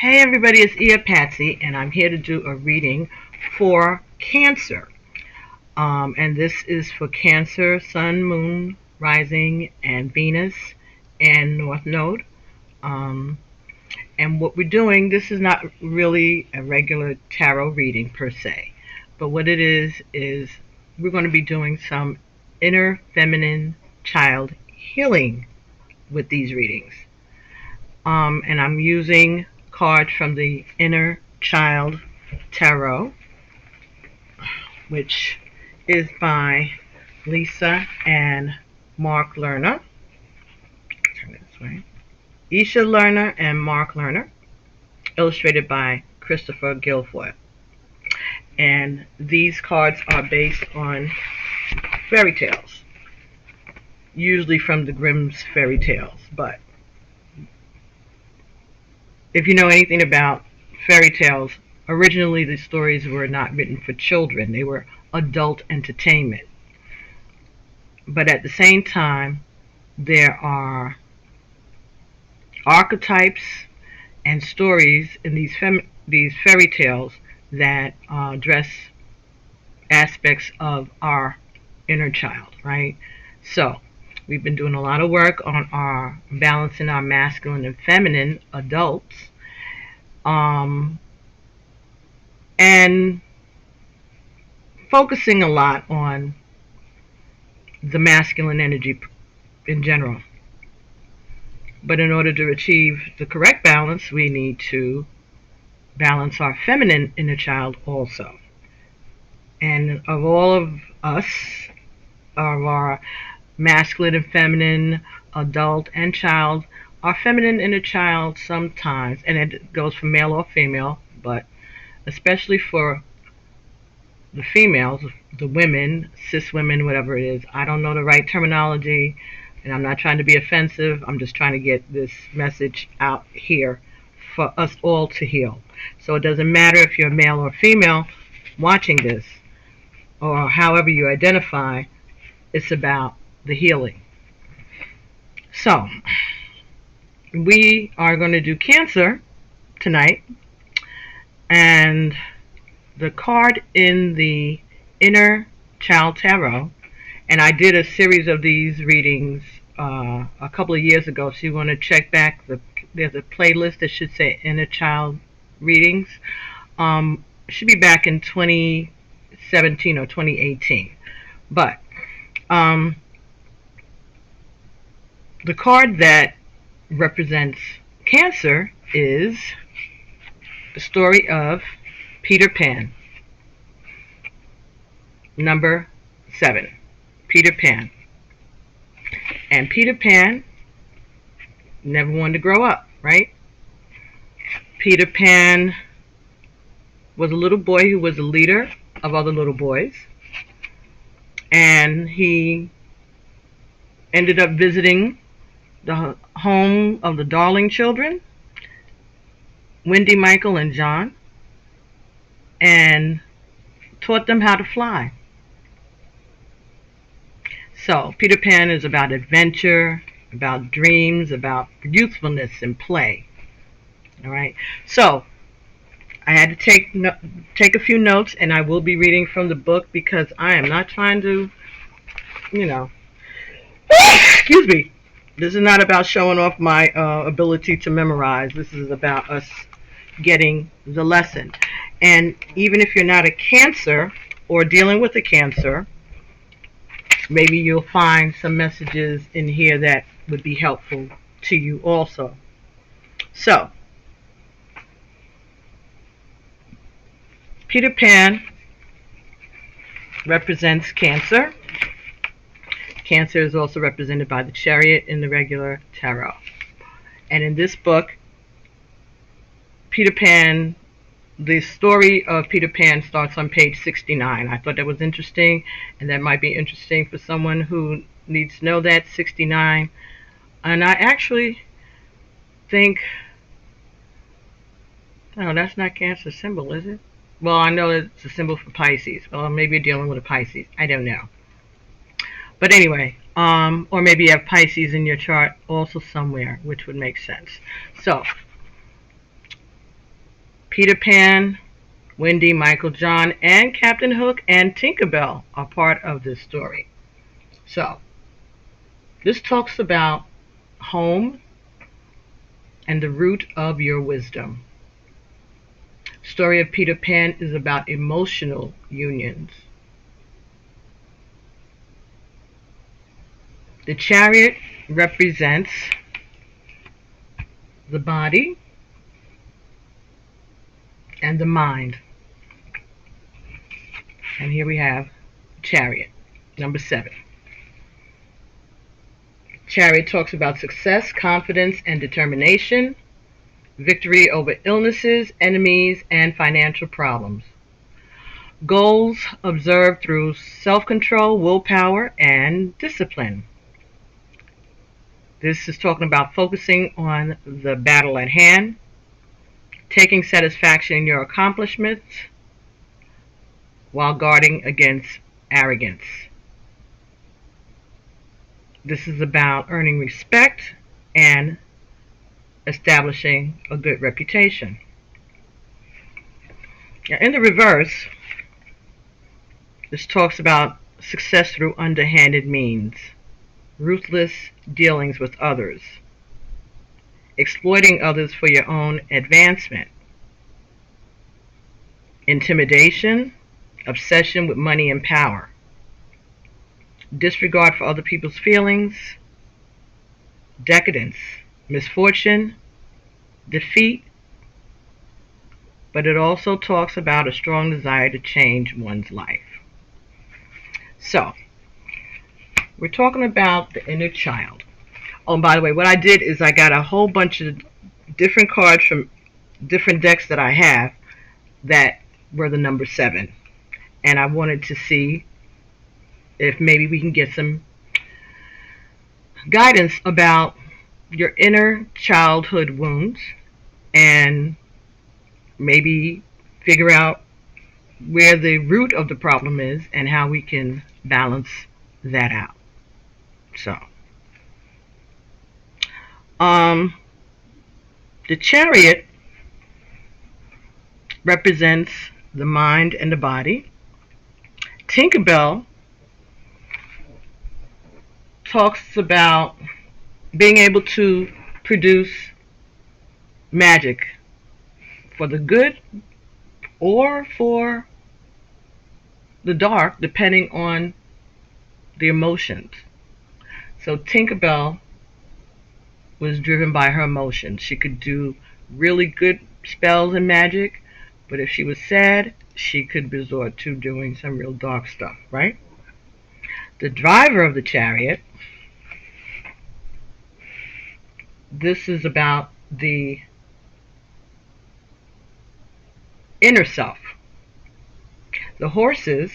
Hey everybody, it's Patsy, and I'm here to do a reading for Cancer. And this is for Cancer, Sun, Moon, Rising, and Venus, and North Node. And what we're doing, this is not really a regular tarot reading per se, but what it is we're going to be doing some inner feminine child healing with these readings. And I'm using cards from the Inner Child Tarot, which is by Lisa and Mark Lerner. Turn it this way. Isha Lerner and Mark Lerner, illustrated by Christopher Guilfoyle. And these cards are based on fairy tales, usually from the Grimm's fairy tales. But if you know anything about fairy tales, originally the stories were not written for children. They were adult entertainment. But at the same time, there are archetypes and stories in these fairy tales that address aspects of our inner child, right? So we've been doing a lot of work on our balancing our masculine and feminine adults, and focusing a lot on the masculine energy in general. But in order to achieve the correct balance, we need to balance our feminine inner child also. And of all of us, of our masculine and feminine, adult and child, our feminine inner child sometimes, and it goes for male or female, but especially for the females, the women, cis women, whatever it is. I don't know the right terminology, and I'm not trying to be offensive. I'm just trying to get this message out here for us all to heal. So it doesn't matter if you're male or female watching this, or however you identify, it's about the healing. So, we are going to do Cancer tonight, and the card in the Inner Child Tarot, and I did a series of these readings a couple of years ago, so you want to check back. There's a playlist that should say Inner Child Readings. It should be back in 2017 or 2018. But the card that represents Cancer is the story of Peter Pan. Number 7. Peter Pan. And Peter Pan never wanted to grow up, right? Peter Pan was a little boy who was a leader of other little boys. And he ended up visiting the home of the Darling children, Wendy, Michael, and John, and taught them how to fly. So Peter Pan is about adventure, about dreams, about youthfulness and play. All right. So I had to take a few notes, and I will be reading from the book because I am not trying to, excuse me. This is not about showing off my ability to memorize. This is about us getting the lesson. And even if you're not a Cancer or dealing with a Cancer, maybe you'll find some messages in here that would be helpful to you also. So, Peter Pan represents Cancer. Cancer is also represented by the Chariot in the regular tarot. And in this book, Peter Pan, the story of Peter Pan starts on page 69. I thought that was interesting, and that might be interesting for someone who needs to know that, 69. And I actually think, no, that's not Cancer symbol, is it? Well, I know it's a symbol for Pisces. Well, maybe you're dealing with a Pisces. I don't know. But anyway, or maybe you have Pisces in your chart also somewhere, which would make sense. So, Peter Pan, Wendy, Michael, John, and Captain Hook and Tinkerbell are part of this story. So, this talks about home and the root of your wisdom. Story of Peter Pan is about emotional unions. The chariot represents the body and the mind. And here we have chariot, number 7. Chariot talks about success, confidence, and determination, victory over illnesses, enemies, and financial problems. Goals observed through self-control, willpower, and discipline. This is talking about focusing on the battle at hand, taking satisfaction in your accomplishments, while guarding against arrogance. This is about earning respect and establishing a good reputation. Now, in the reverse, this talks about success through underhanded means, ruthless dealings with others, exploiting others for your own advancement, intimidation, obsession with money and power, disregard for other people's feelings, decadence, misfortune, defeat, but it also talks about a strong desire to change one's life. So, we're talking about the inner child. Oh, and by the way, what I did is I got a whole bunch of different cards from different decks that I have that were the number 7. And I wanted to see if maybe we can get some guidance about your inner childhood wounds and maybe figure out where the root of the problem is and how we can balance that out. So, the chariot represents the mind and the body. Tinkerbell talks about being able to produce magic for the good or for the dark, depending on the emotions. So Tinkerbell was driven by her emotions. She could do really good spells and magic, but if she was sad, she could resort to doing some real dark stuff, right? The driver of the chariot, this is about the inner self. The horses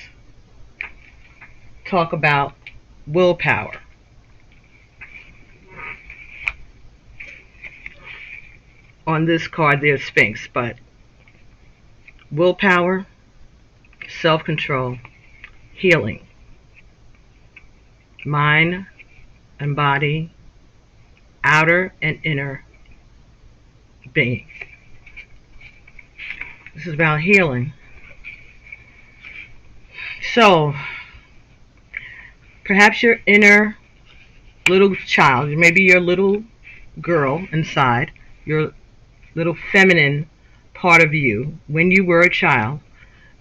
talk about willpower. On this card there's Sphinx, but willpower, self-control, healing, mind and body, outer and inner being. This is about healing. So, perhaps your inner little child, maybe your little girl inside, your little feminine part of you, when you were a child,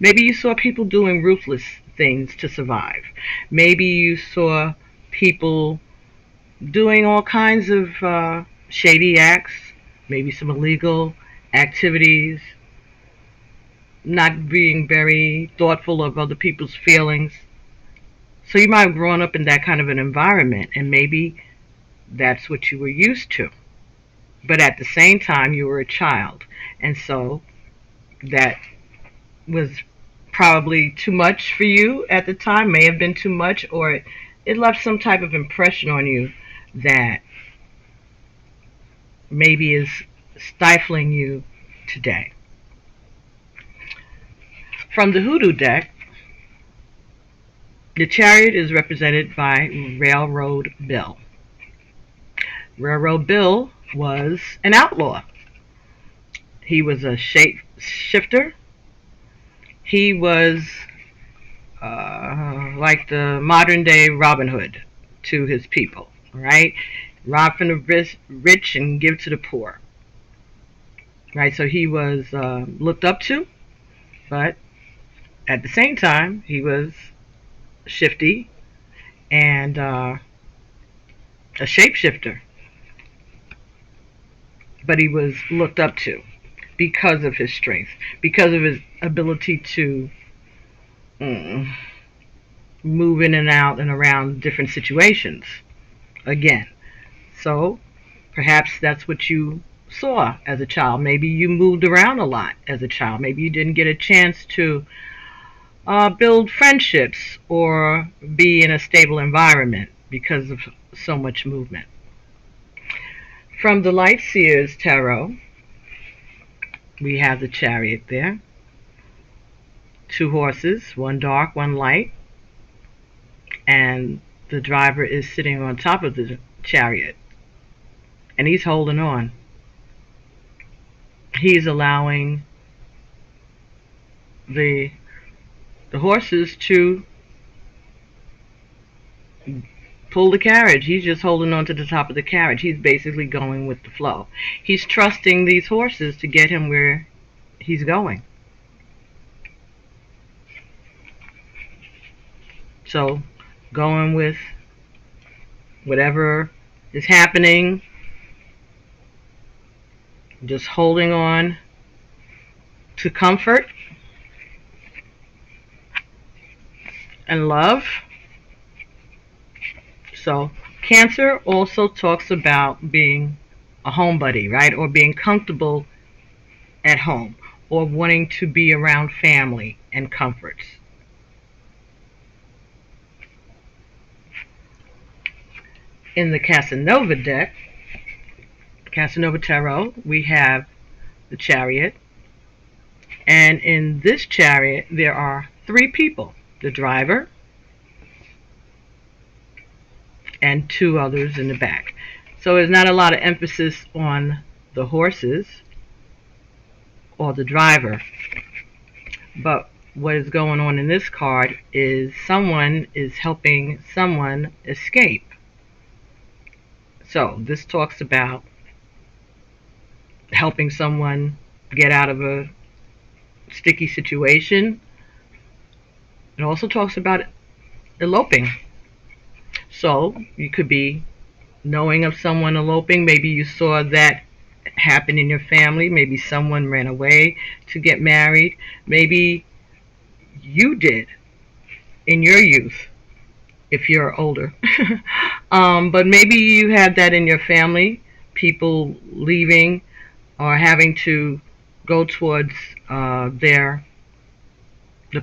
maybe you saw people doing ruthless things to survive. Maybe you saw people doing all kinds of shady acts, maybe some illegal activities, not being very thoughtful of other people's feelings. So you might have grown up in that kind of an environment, and maybe that's what you were used to. But at the same time, you were a child, and so that was probably too much for you at the time, may have been too much, or it left some type of impression on you that maybe is stifling you today. From the Hoodoo deck, the chariot is represented by Railroad Bill. Railroad Bill was an outlaw. He was a shape shifter. He was like the modern day Robin Hood to his people, right? Rob from the rich and give to the poor, right? So he was looked up to, but at the same time, he was shifty and a shapeshifter. But he was looked up to because of his strength, because of his ability to move in and out and around different situations. Again, so perhaps that's what you saw as a child. Maybe you moved around a lot as a child. Maybe you didn't get a chance to build friendships or be in a stable environment because of so much movement. From the Light Seers Tarot, we have the Chariot there. 2 horses, one dark, one light, and the driver is sitting on top of the chariot, and he's holding on. He's allowing the horses to pull the carriage. He's just holding on to the top of the carriage. He's basically going with the flow. He's trusting these horses to get him where he's going. So, going with whatever is happening, just holding on to comfort and love. So, Cancer also talks about being a homebody, right? Or being comfortable at home, or wanting to be around family and comforts. In the Casanova deck, Casanova Tarot, we have the Chariot. And in this chariot, there are 3 people. The driver and 2 others in the back. So there's not a lot of emphasis on the horses or the driver. But what is going on in this card is someone is helping someone escape. So this talks about helping someone get out of a sticky situation. It also talks about eloping. So you could be knowing of someone eloping. Maybe you saw that happen in your family. Maybe someone ran away to get married. Maybe you did in your youth, if you're older. But maybe you had that in your family, people leaving or having to go towards the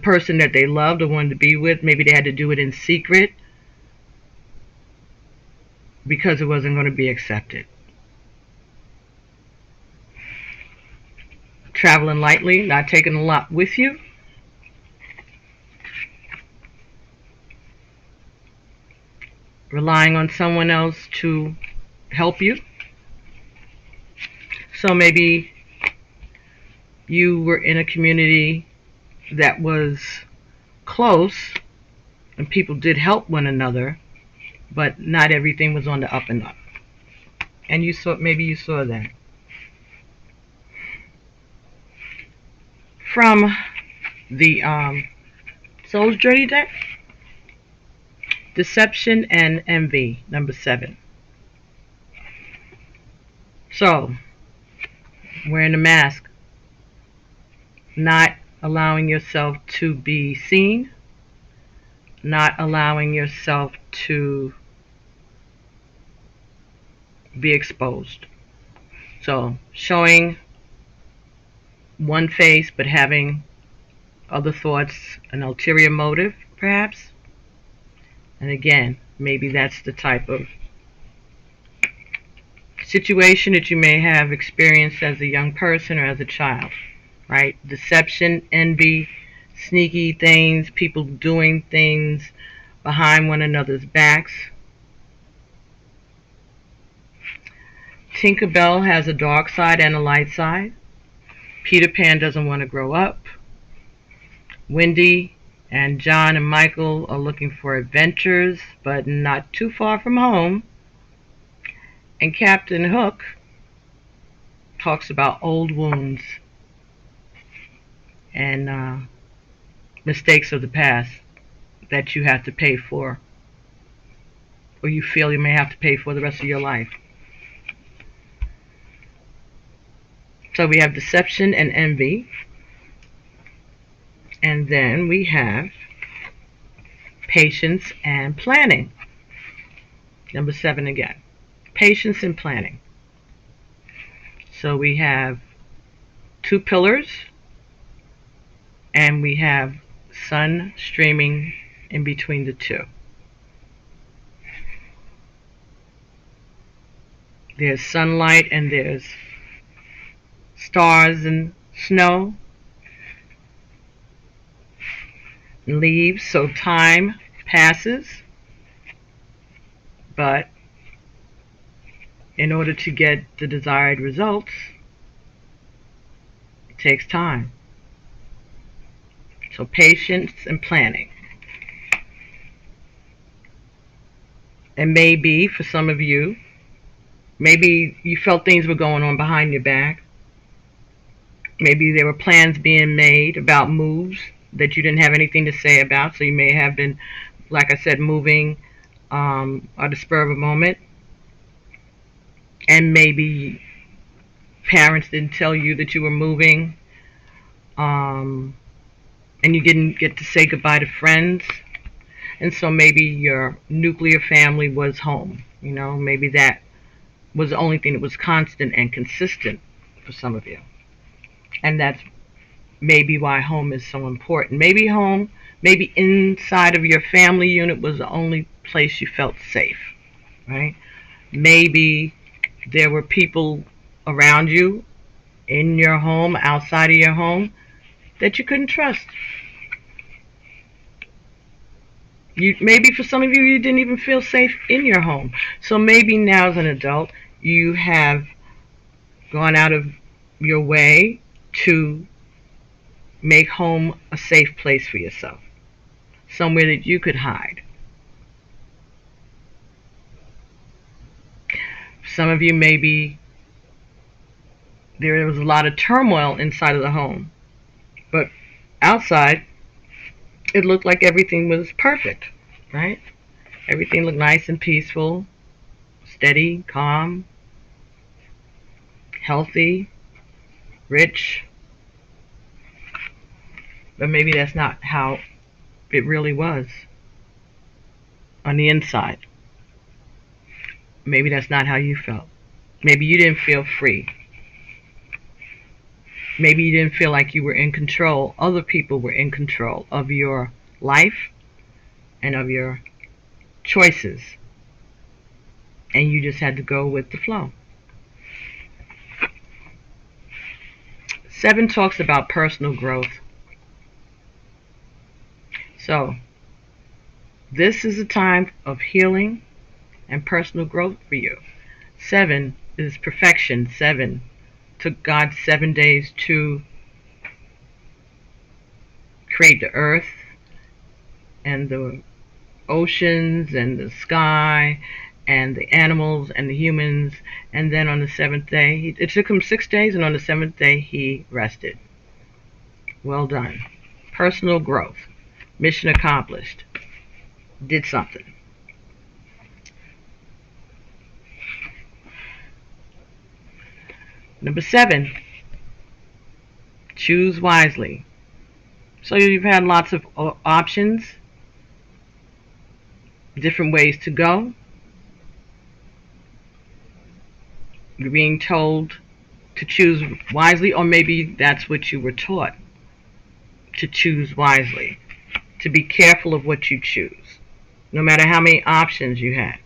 person that they loved or wanted to be with. Maybe they had to do it in secret because it wasn't going to be accepted. Traveling lightly, not taking a lot with you. Relying on someone else to help you. So maybe you were in a community that was close and people did help one another, but not everything was on the up and up. And maybe you saw that. From the Soul's Journey deck, Deception and Envy, number 7. So, wearing a mask, not allowing yourself to be seen, not allowing yourself to be exposed. So, showing one face but having other thoughts, an ulterior motive, perhaps. And again, maybe that's the type of situation that you may have experienced as a young person or as a child, right? Deception, envy, sneaky things, people doing things behind one another's backs. Tinkerbell has a dark side and a light side. Peter Pan doesn't want to grow up. Wendy and John and Michael are looking for adventures, but not too far from home. And Captain Hook talks about old wounds and mistakes of the past that you have to pay for, or you feel you may have to pay for the rest of your life. So we have deception and envy. And then we have patience and planning. Number 7 again. Patience and planning. So we have 2 pillars, and we have sun streaming in between the 2. There's sunlight and there's stars and snow and leaves, so time passes, but in order to get the desired results, it takes time. So patience and planning. And maybe for some of you, maybe you felt things were going on behind your back. Maybe there were plans being made about moves that you didn't have anything to say about, so you may have been, like I said, moving at the spur of a moment. And maybe parents didn't tell you that you were moving, and you didn't get to say goodbye to friends. And so maybe your nuclear family was home. You know, maybe that was the only thing that was constant and consistent for some of you. And that's maybe why home is so important. Maybe home, maybe inside of your family unit was the only place you felt safe, right? Maybe there were people around you in your home, outside of your home, that you couldn't trust. Maybe for some of you, you didn't even feel safe in your home. So maybe now as an adult, you have gone out of your way to make home a safe place for yourself, somewhere that you could hide. Some of you, maybe there was a lot of turmoil inside of the home, but outside it looked like everything was perfect, right? Everything looked nice and peaceful, steady, calm, healthy, rich. But maybe that's not how it really was on the inside. Maybe that's not how you felt. Maybe you didn't feel free. Maybe you didn't feel like you were in control. Other people were in control of your life and of your choices. And you just had to go with the flow. 7 talks about personal growth. So, this is a time of healing and personal growth for you. 7 is perfection. 7 took God 7 days to create the earth and the oceans and the sky and the animals and the humans. And then on the 7th day, it took him 6 days, and on the 7th day he rested. Well done. Personal growth. Mission accomplished. Did something. Number 7, choose wisely. So you've had lots of options, different ways to go. You're being told to choose wisely, or maybe that's what you were taught, to choose wisely, to be careful of what you choose, no matter how many options you had.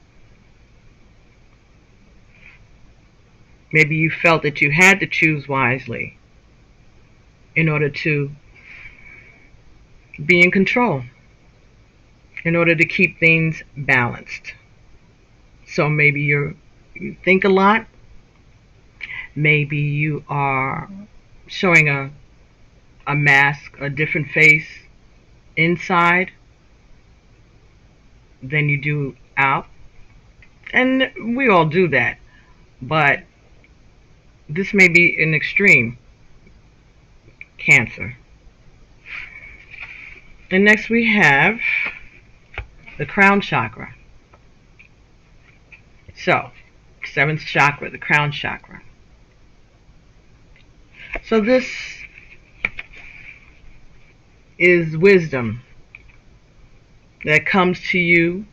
Maybe you felt that you had to choose wisely in order to be in control, in order to keep things balanced. So maybe you think a lot. Maybe you are showing a mask, a different face inside than you do out. And we all do that. But this may be an extreme Cancer. And next we have the crown chakra. So, seventh chakra, the crown chakra. So this is wisdom that comes to you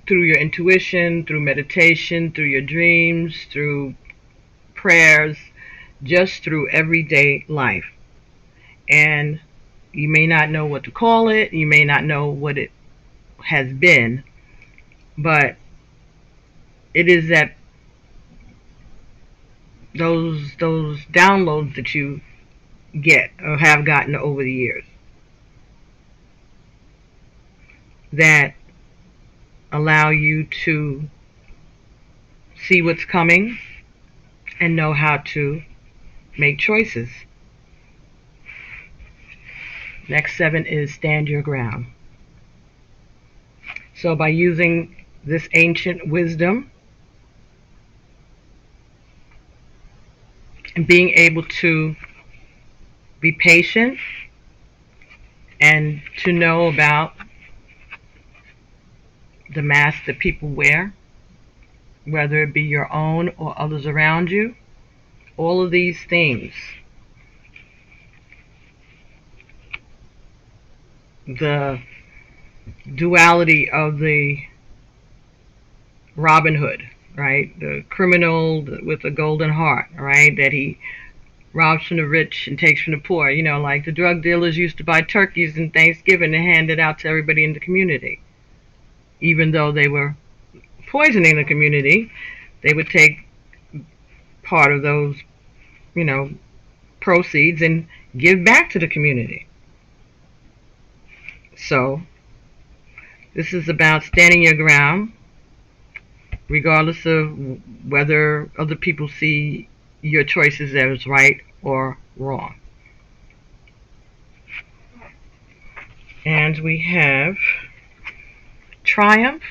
through your intuition, through meditation, through your dreams, through prayers, just through everyday life. And you may not know what to call it, you may not know what it has been, but it is that those downloads that you get or have gotten over the years that allow you to see what's coming and know how to make choices. Next 7 is stand your ground. So by using this ancient wisdom and being able to be patient and to know about the mask that people wear, whether it be your own or others around you, all of these things, the duality of the Robin Hood, right? The criminal with a golden heart, right? That he robs from the rich and takes from the poor. You know, like the drug dealers used to buy turkeys in Thanksgiving and hand it out to everybody in the community. Even though they were poisoning the community, they would take part of those, proceeds and give back to the community. So, this is about standing your ground, regardless of whether other people see your choices as right or wrong. And we have triumph,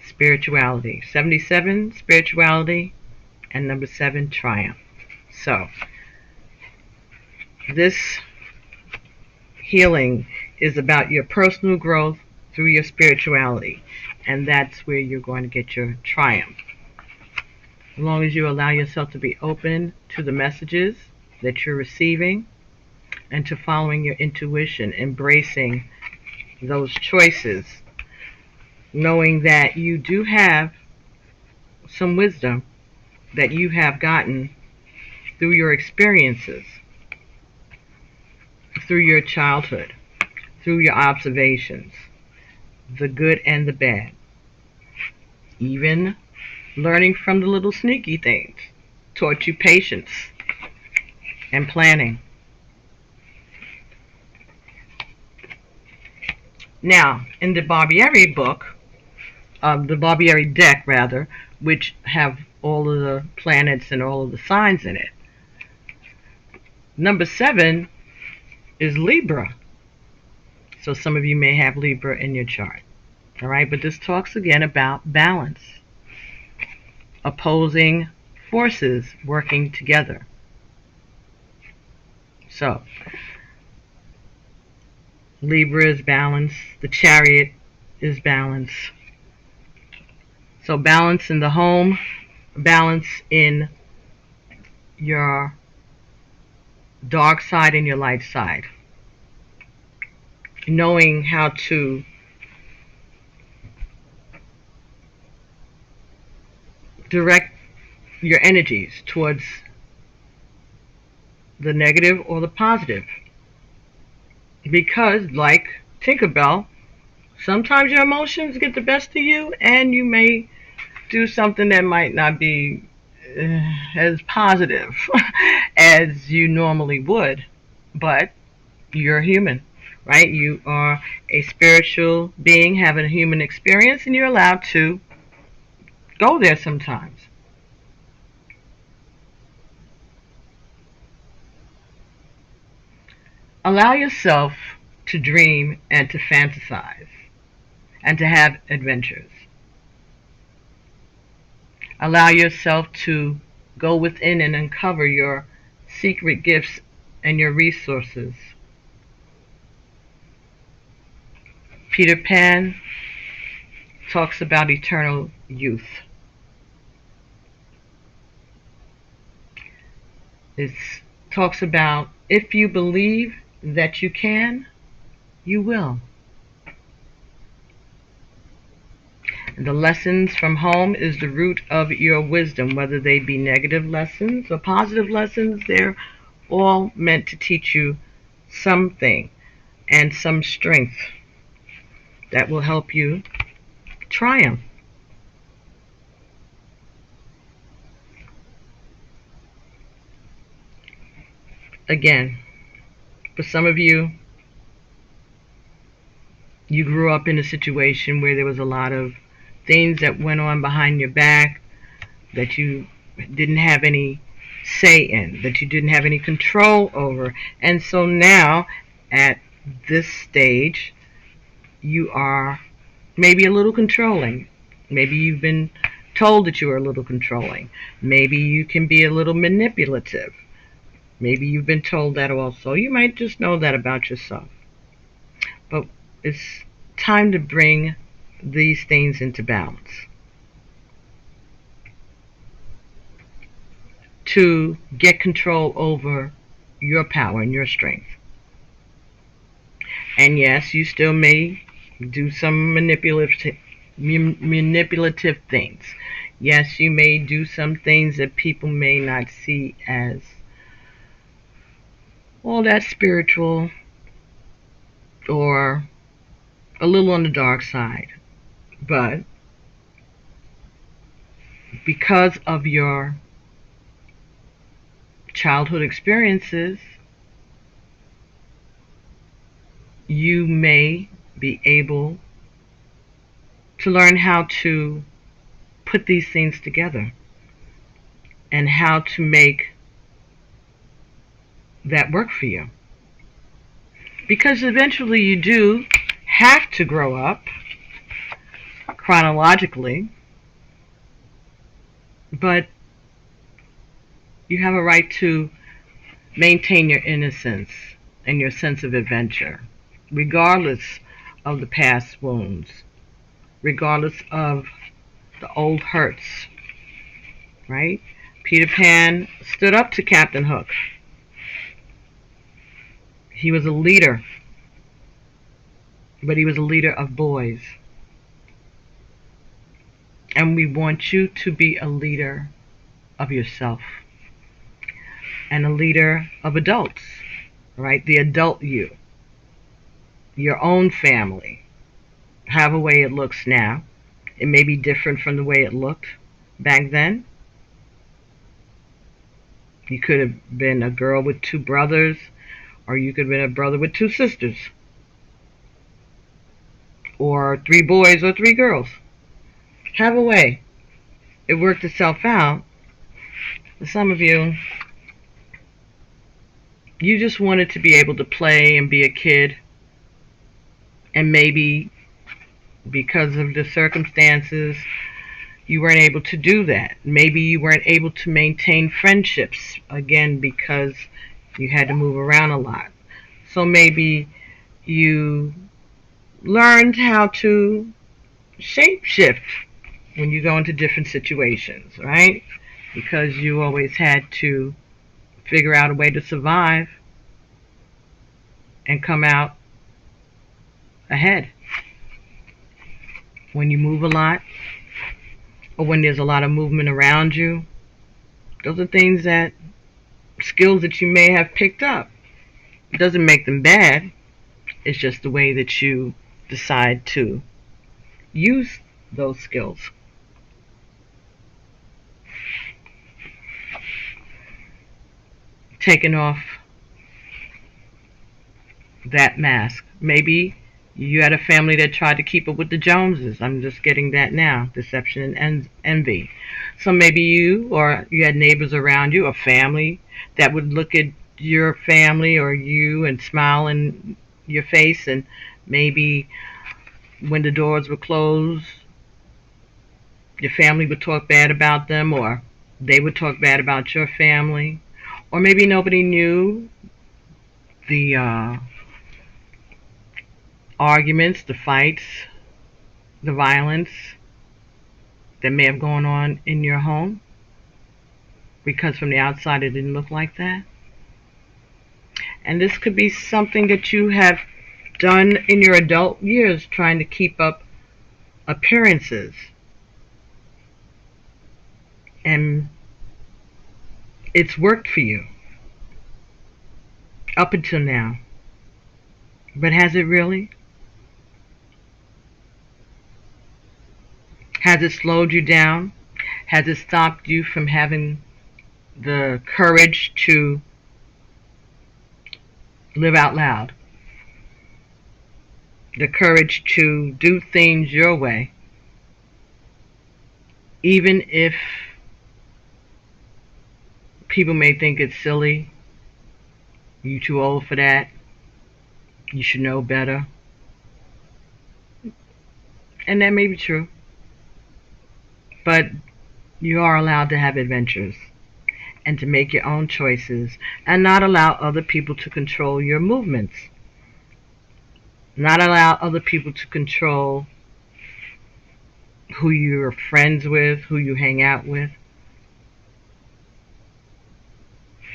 spirituality. 77, spirituality, and number 7, triumph. So, this healing is about your personal growth through your spirituality, and that's where you're going to get your triumph. As long as you allow yourself to be open to the messages that you're receiving and to following your intuition, embracing those choices, knowing that you do have some wisdom that you have gotten through your experiences, through your childhood, through your observations, the good and the bad, even learning from the little sneaky things, taught you patience and planning. Now, in the Barbieri book, the Barbieri deck rather, which have all of the planets and all of the signs in it, number 7 is Libra. So some of you may have Libra in your chart. All right, but this talks again about balance, opposing forces working together. So, Libra is balance, the Chariot is balance. So balance in the home, balance in your dark side and your light side. Knowing how to direct your energies towards the negative or the positive. Because, like Tinkerbell, sometimes your emotions get the best of you and you may do something that might not be as positive as you normally would, but you're human, right? You are a spiritual being having a human experience, and you're allowed to go there sometimes. Allow yourself to dream and to fantasize and to have adventures. Allow yourself to go within and uncover your secret gifts and your resources. Peter Pan talks about eternal youth. It talks about if you believe that you can, you will. The lessons from home is the root of your wisdom, whether they be negative lessons or positive lessons. They're all meant to teach you something and some strength that will help you triumph. Again, for some of you, you grew up in a situation where there was a lot of things that went on behind your back that you didn't have any say in, that you didn't have any control over. And so now, at this stage, you are maybe a little controlling. Maybe you've been told that you are a little controlling. Maybe you can be a little manipulative. Maybe you've been told that also. You might just know that about yourself. But it's time to bring these things into balance. To get control over your power and your strength. And yes, you still may do some manipulative things. Yes, you may do some things that people may not see as all that spiritual or a little on the dark side. But because of your childhood experiences, you may be able to learn how to put these things together and how to make that work for you. Because eventually you do have to grow up chronologically, but you have a right to maintain your innocence and your sense of adventure, regardless of the past wounds, regardless of the old hurts, right? Peter Pan stood up to Captain Hook. He was a leader, but he was a leader of boys. And we want you to be a leader of yourself and a leader of adults, right? The adult you, your own family, however way it looks now. It may be different from the way it looked back then. You could have been a girl with two brothers, or you could have been a brother with two sisters, or three boys or three girls. Have a way. It worked itself out. For some of you, you just wanted to be able to play and be a kid, and maybe because of the circumstances, you weren't able to do that. Maybe you weren't able to maintain friendships, again, because you had to move around a lot. So maybe you learned how to shapeshift when you go into different situations, right? Because you always had to figure out a way to survive and come out ahead. When you move a lot, or when there's a lot of movement around you, those are things that, skills that you may have picked up. It doesn't make them bad. It's just the way that you decide to use those skills. Taking off that mask. Maybe you had a family that tried to keep up with the Joneses. I'm just getting that now. Deception and envy. So maybe you had neighbors around you, a family that would look at your family or you and smile in your face, and maybe when the doors were closed, your family would talk bad about them, or they would talk bad about your family, or maybe nobody knew the arguments, the fights, the violence that may have gone on in your home, because from the outside it didn't look like that. And this could be something that you have done in your adult years, trying to keep up appearances. And it's worked for you up until now. But has it really? Has it slowed you down? Has it stopped you from having the courage to live out loud? The courage to do things your way, even if people may think it's silly, you too old for that, you should know better. And that may be true. But you are allowed to have adventures and to make your own choices and not allow other people to control your movements. Not allow other people to control who you're friends with, who you hang out with.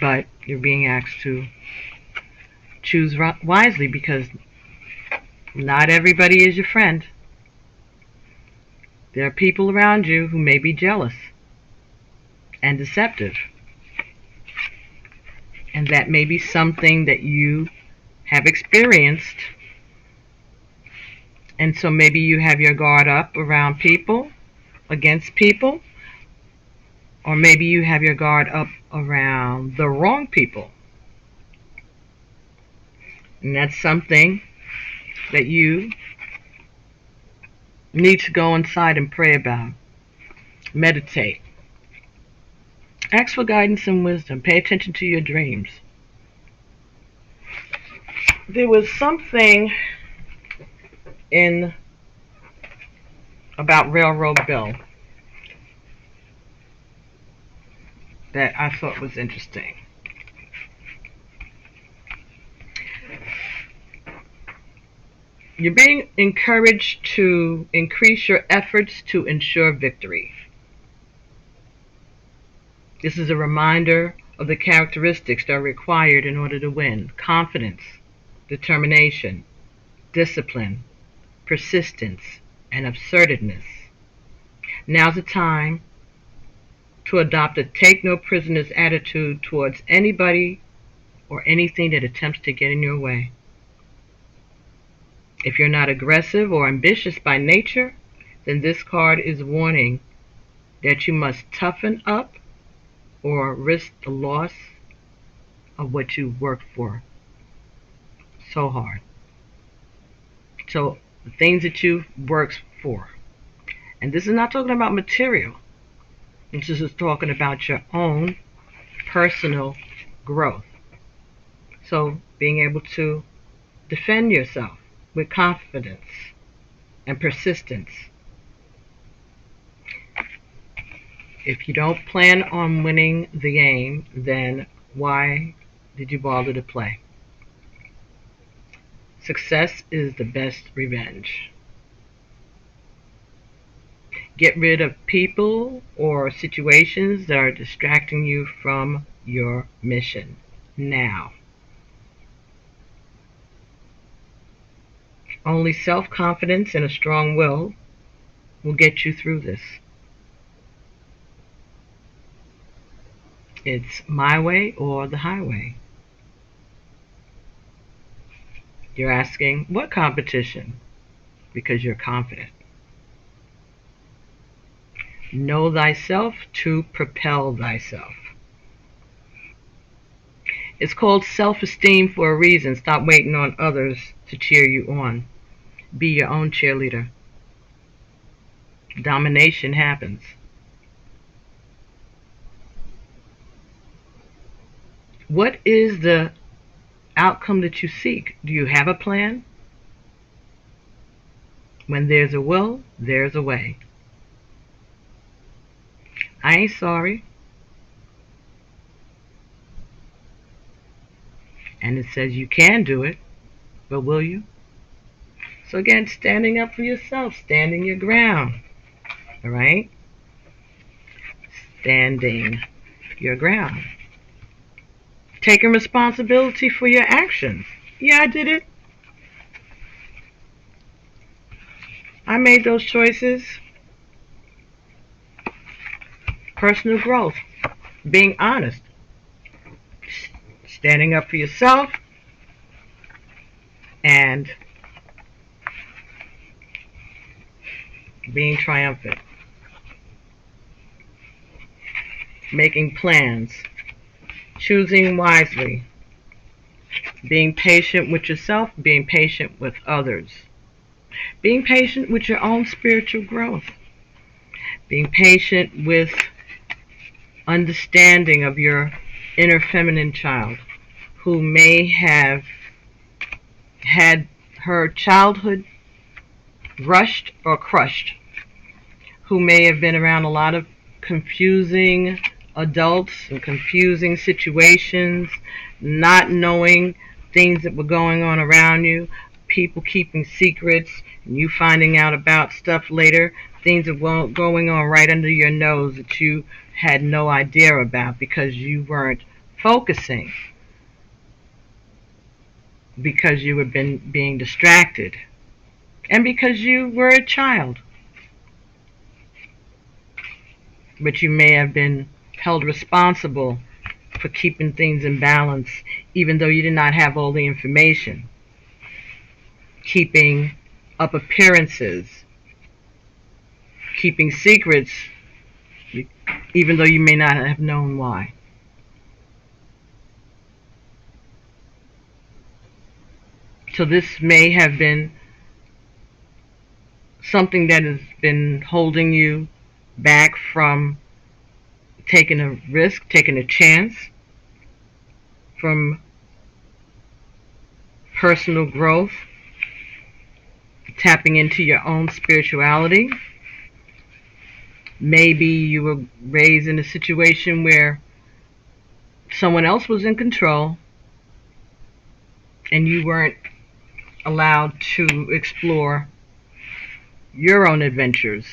But you're being asked to choose wisely, because not everybody is your friend. There are people around you who may be jealous and deceptive. And that may be something that you have experienced. And so maybe you have your guard up around people, against people, or maybe you have your guard up around the wrong people. And that's something that you need to go inside and pray about. Meditate. Ask for guidance and wisdom. Pay attention to your dreams. There was something in about Railroad Bill that I thought was interesting. You're being encouraged to increase your efforts to ensure victory. This is a reminder of the characteristics that are required in order to win: confidence, determination, discipline, persistence, and assertiveness. Now's the time to adopt a take no prisoners attitude towards anybody or anything that attempts to get in your way. If you're not aggressive or ambitious by nature, then this card is warning that you must toughen up or risk the loss of what you worked for so hard. So the things that you've worked for. And this is not talking about material. This is just talking about your own personal growth. So being able to defend yourself with confidence and persistence. If you don't plan on winning the game, then why did you bother to play? Success is the best revenge. Get rid of people or situations that are distracting you from your mission now. Only self-confidence and a strong will get you through this. It's my way or the highway. You're asking, what competition? Because you're confident. Know thyself to propel thyself. It's called self-esteem for a reason. Stop waiting on others to cheer you on. Be your own cheerleader. Domination happens What is the outcome that you seek? Do you have a plan? When there's a will, there's a way. I ain't sorry. And it says you can do it, but will you? So again, standing up for yourself, standing your ground. All right? Standing your ground. Taking responsibility for your actions. Yeah, I did it. I made those choices. Personal growth. Being honest. Standing up for yourself. And being triumphant. Making plans. Choosing wisely. Being patient with yourself. Being patient with others. Being patient with your own spiritual growth. Being patient with understanding of your inner feminine child who may have had her childhood rushed or crushed, who may have been around a lot of confusing adults and confusing situations, not knowing things that were going on around you, people keeping secrets, and you finding out about stuff later, things that were going on right under your nose that you had no idea about because you weren't focusing, because you were being distracted, and because you were a child. But you may have been held responsible for keeping things in balance, even though you did not have all the information. Keeping up appearances, keeping secrets, even though you may not have known why. So this may have been something that has been holding you back from taking a risk, taking a chance, from personal growth, tapping into your own spirituality. Maybe you were raised in a situation where someone else was in control and you weren't allowed to explore your own adventures.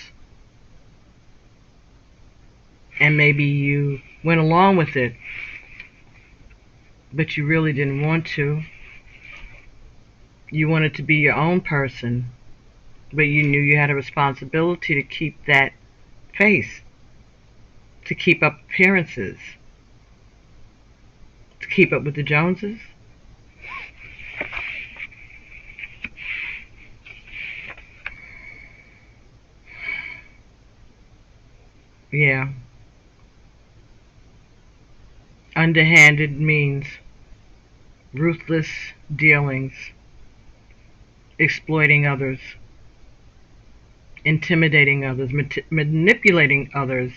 And maybe you went along with it, but you really didn't want to. You wanted to be your own person, but you knew you had a responsibility to keep that face, to keep up appearances, to keep up with the Joneses. Yeah. Underhanded means ruthless dealings, exploiting others, intimidating others, manipulating others,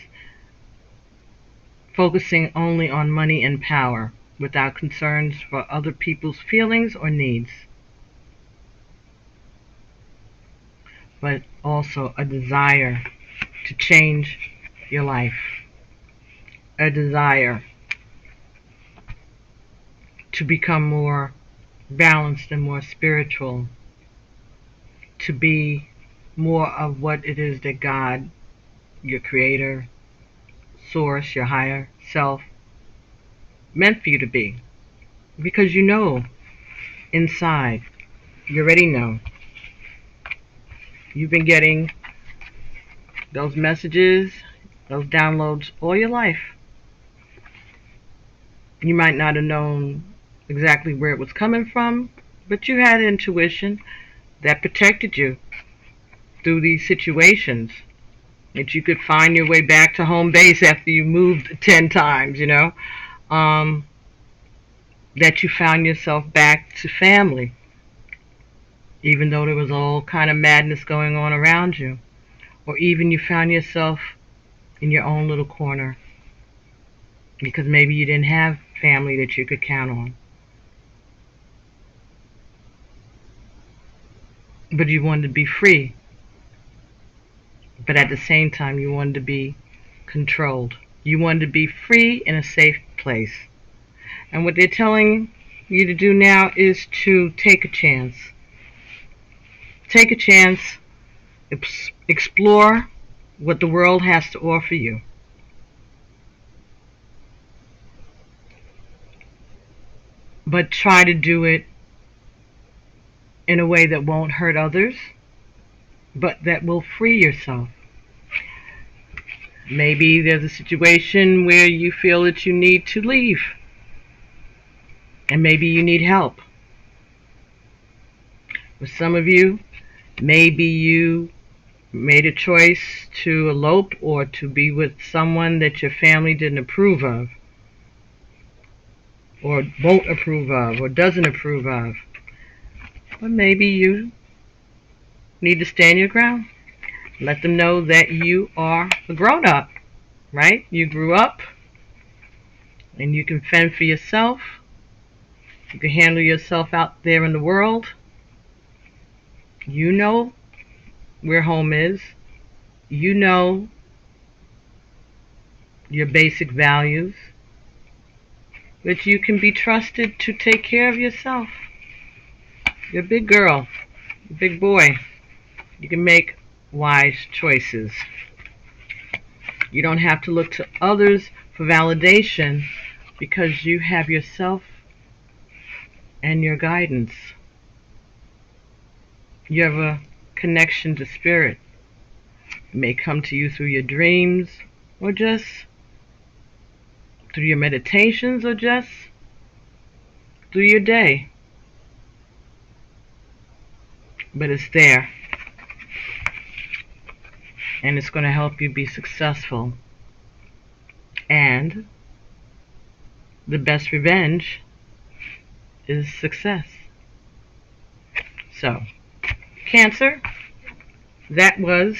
focusing only on money and power without concerns for other people's feelings or needs, but also a desire to change your life, a desire to become more balanced and more spiritual, to be more of what it is that God, your creator, source, your higher self, meant for you to be. Because you know inside, you already know. You've been getting those messages, those downloads all your life. You might not have known exactly where it was coming from, but you had intuition that protected you through these situations, that you could find your way back to home base after you moved 10 times, that you found yourself back to family, even though there was all kind of madness going on around you, or even you found yourself in your own little corner because maybe you didn't have family that you could count on. But you wanted to be free. But at the same time, you wanted to be controlled. You wanted to be free in a safe place. And what they're telling you to do now is to take a chance. Take a chance, explore what the world has to offer you. But try to do it in a way that won't hurt others, but that will free yourself. Maybe there's a situation where you feel that you need to leave, and maybe you need help. For some of you, maybe you made a choice to elope or to be with someone that your family didn't approve of, or won't approve of, or doesn't approve of. But maybe you need to stand your ground. Let them know that you are a grown-up, right? You grew up, and you can fend for yourself. You can handle yourself out there in the world. You know where home is. You know your basic values. But you can be trusted to take care of yourself. You're a big girl, a big boy. You can make wise choices. You don't have to look to others for validation because you have yourself and your guidance. You have a connection to spirit. It may come to you through your dreams, or just through your meditations, or just through your day. But it's there. And it's going to help you be successful. And the best revenge is success. So, Cancer, that was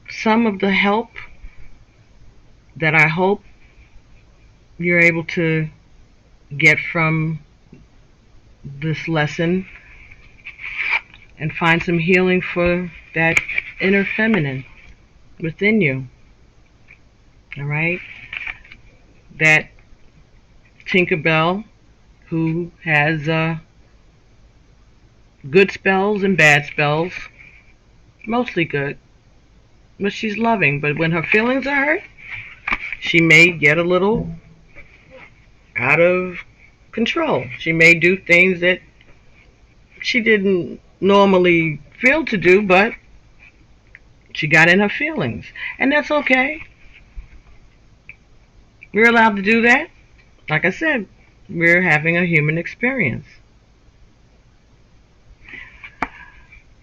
some of the help that I hope you're able to get from this lesson, and find some healing for that inner feminine within you. Alright? That Tinkerbell who has good spells and bad spells. Mostly good. But she's loving. But when her feelings are hurt, she may get a little out of control. She may do things that she didn't normally feel to do, but she got in her feelings. And that's okay. We're allowed to do that. Like I said, we're having a human experience.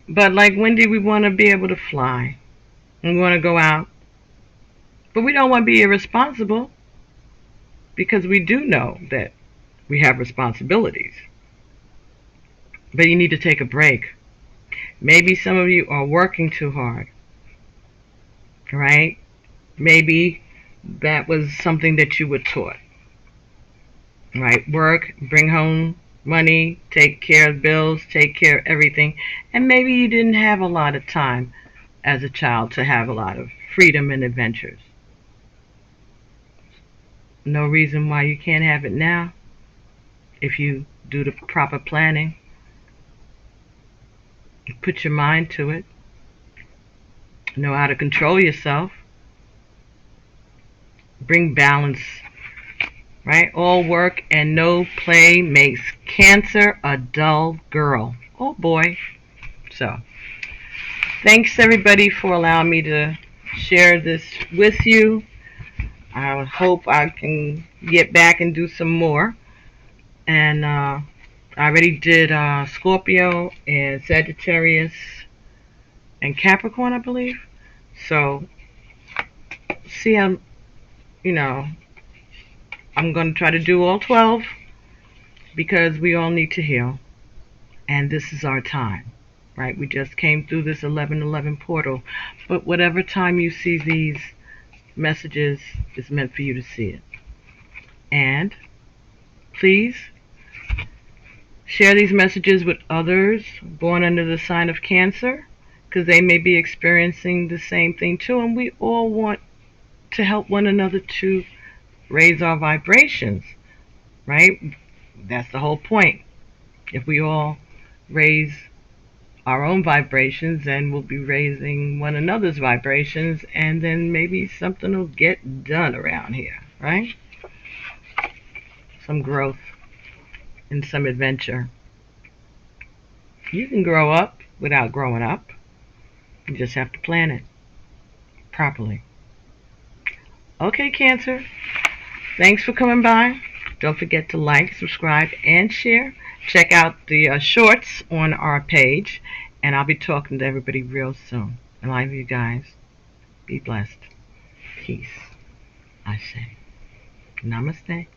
But like Wendy, we want to be able to fly. We want to go out. But we don't want to be irresponsible, because we do know that we have responsibilities. But you need to take a break. Maybe some of you are working too hard. Right? Maybe that was something that you were taught. Right? Work, bring home money, take care of bills, take care of everything. And maybe you didn't have a lot of time as a child to have a lot of freedom and adventures. No reason why you can't have it now if you do the proper planning. Put your mind to it. Know how to control yourself. Bring balance. Right? All work and no play makes Cancer a dull girl. Oh boy. So, thanks everybody for allowing me to share this with you. I hope I can get back and do some more. And I already did Scorpio and Sagittarius and Capricorn, I believe. So, see how, I'm going to try to do all 12, because we all need to heal. And this is our time, right? We just came through this 11:11 portal. But whatever time you see these messages is meant for you to see it. And please share these messages with others born under the sign of Cancer, because they may be experiencing the same thing too, and we all want to help one another to raise our vibrations, right? That's the whole point. If we all raise our own vibrations, then we'll be raising one another's vibrations, and then maybe something will get done around here, right? Some growth and some adventure. You can grow up without growing up. You just have to plan it properly. Okay, Cancer. Thanks for coming by. Don't forget to like, subscribe, and share. Check out the shorts on our page, and I'll be talking to everybody real soon. I love you guys. Be blessed. Peace. I say. Namaste.